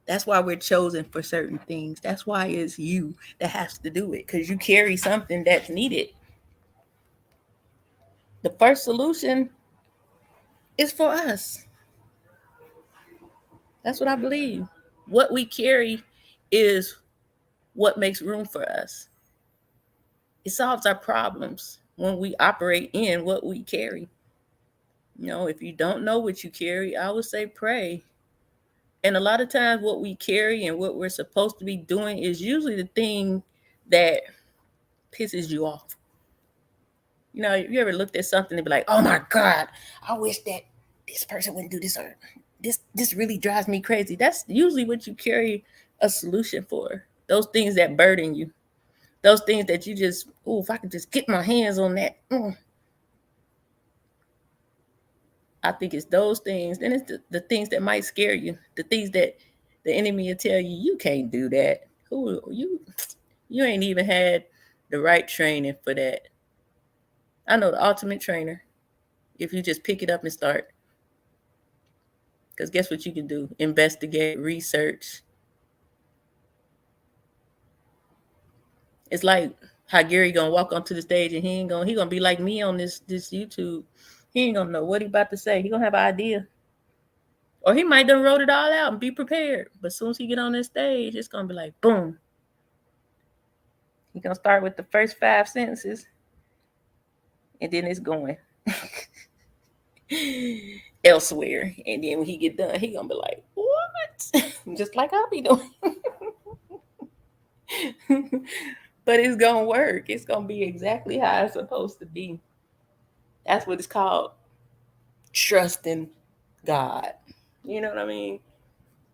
That's why we're chosen for certain things. That's why it's you that has to do it because you carry something that's needed. The first solution is for us. That's what I believe. What we carry is what makes room for us. It solves our problems when we operate in what we carry. You know, if you don't know what you carry, I would say pray. And a lot of times, what we carry and what we're supposed to be doing is usually the thing that pisses you off. You know, you ever looked at something and be like, "Oh my God, I wish that this person wouldn't do this," or "This really drives me crazy." That's usually what you carry a solution for. Those things that burden you, those things that you just, oh, if I could just get my hands on that. I think it's those things. Then it's the things that might scare you, the things that the enemy will tell you you can't do that. Who you ain't even had the right training for that. I know the ultimate trainer. If you just pick it up and start, because guess what you can do? Investigate, research. It's like how Gary gonna walk onto the stage and he gonna be like me on this YouTube. He ain't gonna know what he about to say. He gonna have an idea. Or he might done wrote it all out and be prepared. But as soon as he get on this stage, it's gonna be like boom. He gonna start with the first 5 sentences, and then it's going elsewhere. And then when he get done, he gonna be like, "What?" Just like I'll be doing. But it's gonna work. It's gonna be exactly how it's supposed to be. That's what it's called. Trusting God. You know what I mean?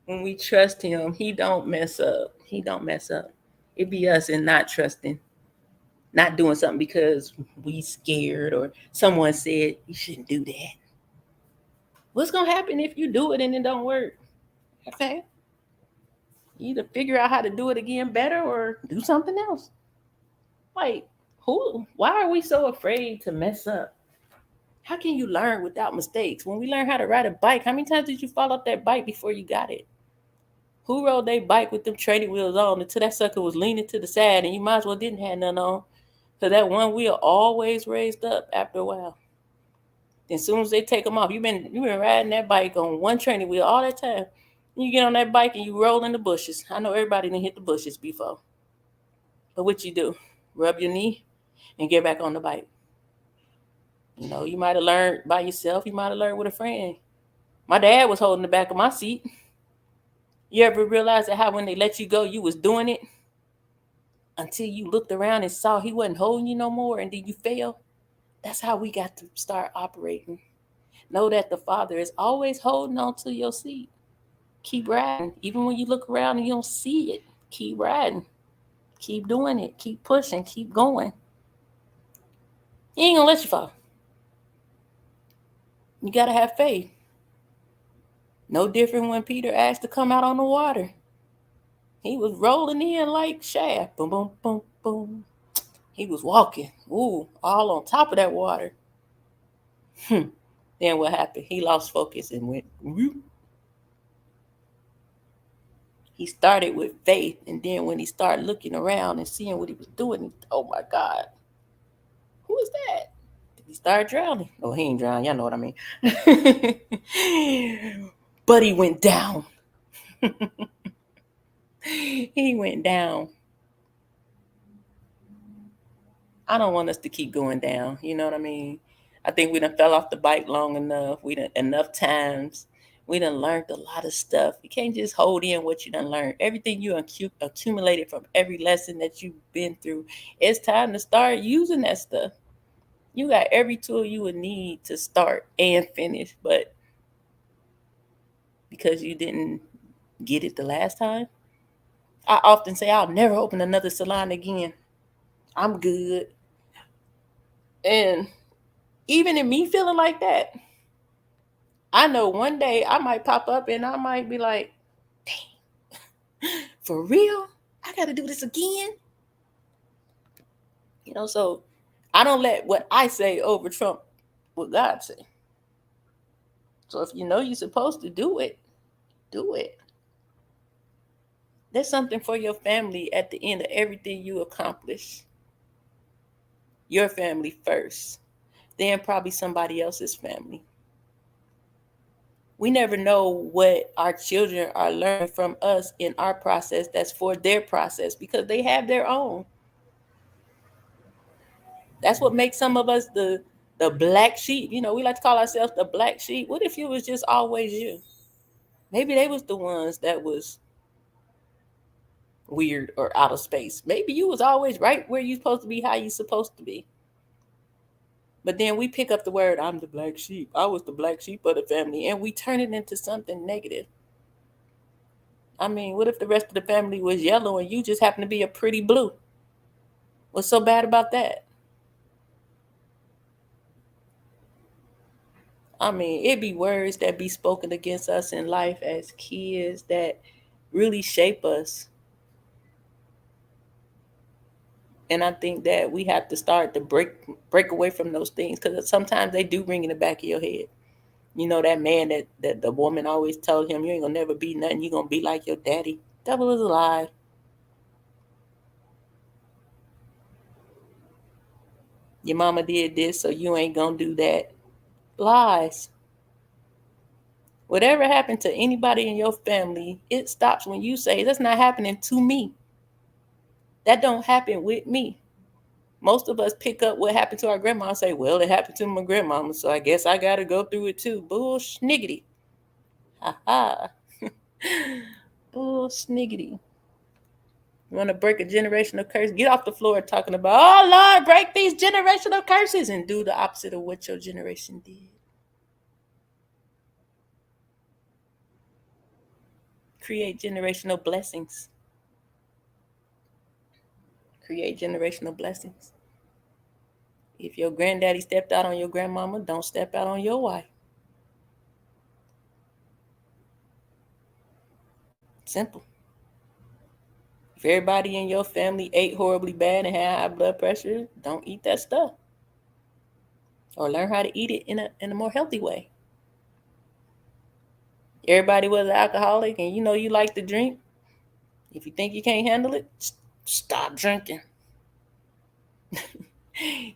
When we trust Him, He don't mess up. He don't mess up. It be us and not trusting, not doing something because we scared or someone said you shouldn't do that. What's gonna happen if you do it and it don't work? Okay, you either figure out how to do it again better or do something else. Like who? Why are we so afraid to mess up? How can you learn without mistakes? When we learn how to ride a bike, how many times did you fall off that bike before you got it? Who rode their bike with them training wheels on until that sucker was leaning to the side and you might as well didn't have none on? So that one wheel always raised up after a while. Then as soon as they take them off, you've been riding that bike on one training wheel all that time. You get on that bike and you roll in the bushes. I know everybody didn't hit the bushes before. But what you do? Rub your knee and get back on the bike. You might have learned by yourself. You might have learned with a friend. My dad was holding the back of my seat. You ever realize that how when they let you go, you was doing it until you looked around and saw he wasn't holding you no more and then you fell? That's how we got to start operating. Know that the Father is always holding on to your seat. Keep riding. Even when you look around and you don't see it, keep riding. Keep doing it. Keep pushing. Keep going. He ain't gonna let you fall. You gotta have faith. No different when Peter asked to come out on the water. He was rolling in like shaft. Boom, boom, boom, boom. He was walking. Ooh, all on top of that water. Then what happened? He lost focus and went. Whoop. He started with faith, and then when he started looking around and seeing what he was doing, oh my God, who is that? Did he start drowning? Oh, he ain't drowning. Y'all know what I mean. But he went down. He went down. I don't want us to keep going down. You know what I mean? I think we done fell off the bike long enough. We done enough times. We done learned a lot of stuff. You can't just hold in what you done learned. Everything you accumulated from every lesson that you've been through, it's time to start using that stuff. You got every tool you would need to start and finish, but because you didn't get it the last time, I often say I'll never open another salon again. I'm good. And even in me feeling like that, I know one day I might pop up and I might be like, dang, for real? I got to do this again? So I don't let what I say over trump what God say. So if you know you're supposed to do it, do it. There's something for your family at the end of everything you accomplish. Your family first, then probably somebody else's family. We never know what our children are learning from us in our process that's for their process because they have their own. That's what makes some of us the black sheep. We like to call ourselves the black sheep. What if you was just always you? Maybe they was the ones that was weird or out of space. Maybe you was always right where you supposed to be, how you supposed to be. But then we pick up the word, I'm the black sheep. I was the black sheep of the family. And we turn it into something negative. I mean, what if the rest of the family was yellow and you just happen to be a pretty blue? What's so bad about that? I mean, it be words that be spoken against us in life as kids that really shape us. And I think that we have to start to break away from those things because sometimes they do ring in the back of your head. That man that the woman always told him, you ain't gonna never be nothing. You're gonna be like your daddy. That was a lie. Your mama did this, so you ain't gonna do that. Lies. Whatever happened to anybody in your family, it stops when you say, that's not happening to me. That don't happen with me. Most of us pick up what happened to our grandma and say, well, it happened to my grandmama, so I guess I got to go through it too. Bull sniggity. Ha ha. Bull sniggity. You want to break a generational curse? Get off the floor talking about, oh, Lord, break these generational curses and do the opposite of what your generation did. Create generational blessings. Create generational blessings. If your granddaddy stepped out on your grandmama, don't step out on your wife. Simple. If everybody in your family ate horribly bad and had high blood pressure, don't eat that stuff. Or learn how to eat it in a more healthy way. Everybody was an alcoholic and you like to drink. If you think you can't handle it, stop drinking.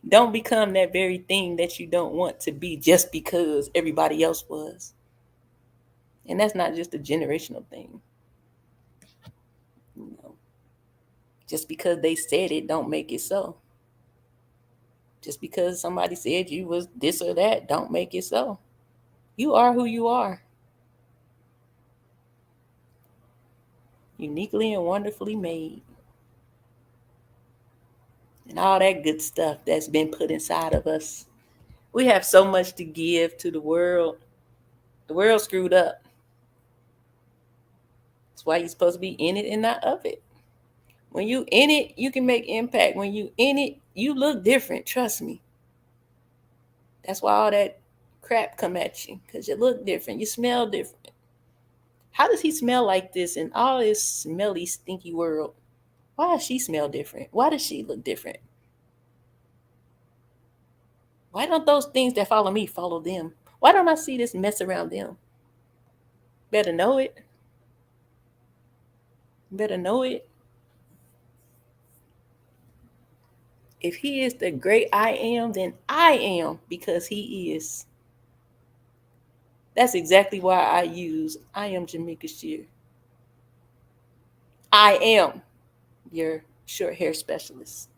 Don't become that very thing that you don't want to be just because everybody else was. And that's not just a generational thing. You know, just because they said it don't make it so. Just because somebody said you was this or that don't make it so. You are who you are. Uniquely and wonderfully made. And all that good stuff that's been put inside of us. We have so much to give to the world. The world screwed up. That's why you're supposed to be in it and not of it. When you in it, you can make impact. When you in it, you look different. Trust me. That's why all that crap come at you. Because you look different. You smell different. How does he smell like this in all this smelly, stinky world? Why does she smell different? Why does she look different? Why don't those things that follow me follow them? Why don't I see this mess around them? Better know it. Better know it. If he is the great I am, then I am because he is. That's exactly why I use I am Jamaica Shear. I am your short hair specialist.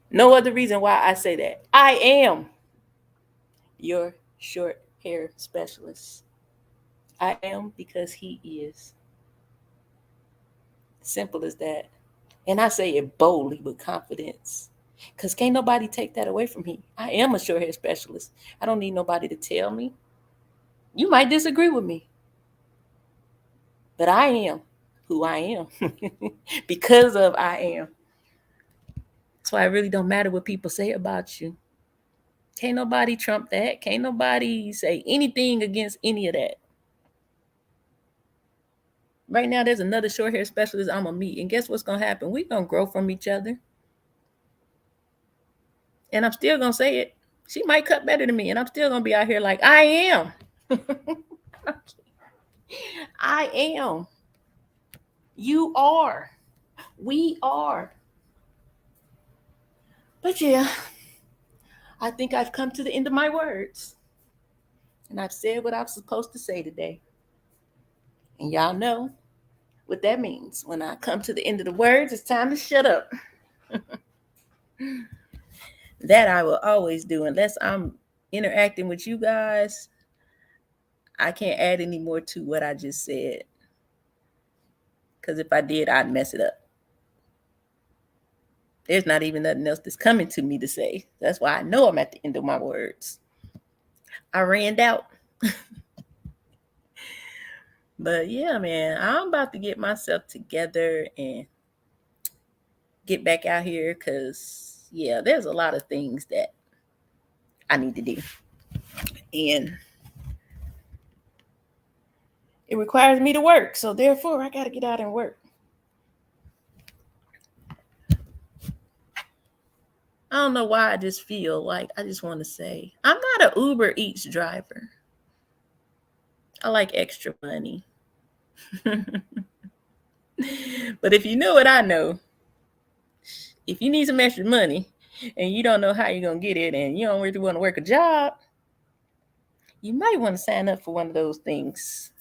No other reason why I say that. I am your short hair specialist. I am because he is. Simple as that. And I say it boldly with confidence. Because can't nobody take that away from me. I am a short hair specialist. I don't need nobody to tell me. You might disagree with me. But I am who I am. Because of I am. That's why it really don't matter what people say about you. Can't nobody trump that. Can't nobody say anything against any of that. Right now, there's another short hair specialist I'm going to meet. And guess what's going to happen? We're going to grow from each other. And I'm still going to say it. She might cut better than me. And I'm still going to be out here like, I am. I am. You are. We are. But yeah, I think I've come to the end of my words. And I've said what I was supposed to say today. And y'all know what that means. When I come to the end of the words, it's time to shut up. That I will always do. Unless I'm interacting with you guys, I can't add any more to what I just said. Because if I did, I'd mess it up. There's not even nothing else that's coming to me to say. That's why I know I'm at the end of my words. I ran out. But yeah, man, I'm about to get myself together and get back out here because, yeah, there's a lot of things that I need to do. And it requires me to work. So therefore, I got to get out and work. I don't know why I just feel like I just want to say, I'm not an Uber Eats driver. I like extra money. But if you know what I know, if you need some extra money and you don't know how you're going to get it and you don't really want to work a job, you might want to sign up for one of those things.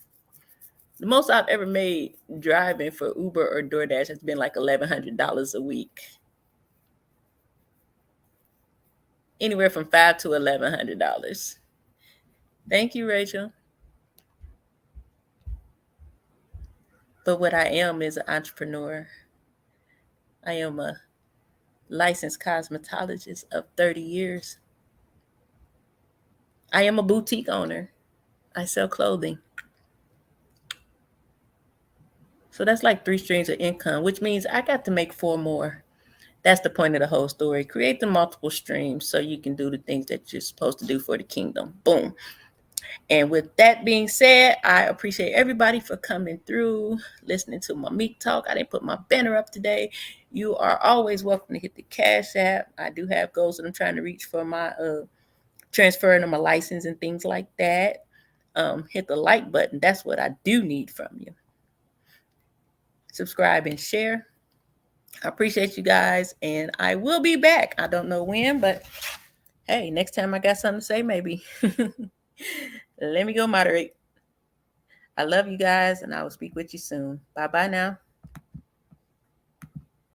The most I've ever made driving for Uber or DoorDash has been like $1,100 a week. Anywhere from $500 to $1,100. Thank you, Rachel. But what I am is an entrepreneur. I am a licensed cosmetologist of 30 years. I am a boutique owner. I sell clothing. So that's like 3 streams of income, which means I got to make 4 more. That's the point of the whole story. Create the multiple streams so you can do the things that you're supposed to do for the kingdom. Boom. And with that being said, I appreciate everybody for coming through, listening to my meat talk. I didn't put my banner up today. You are always welcome to hit the Cash App. I do have goals that I'm trying to reach for my transferring of my license and things like that. Hit the like button. That's what I do need from you. Subscribe and share. I appreciate you guys, and I will be back. I don't know when, but hey, next time I got something to say, maybe. Let me go moderate. I love you guys, and I will speak with you soon. Bye-bye now.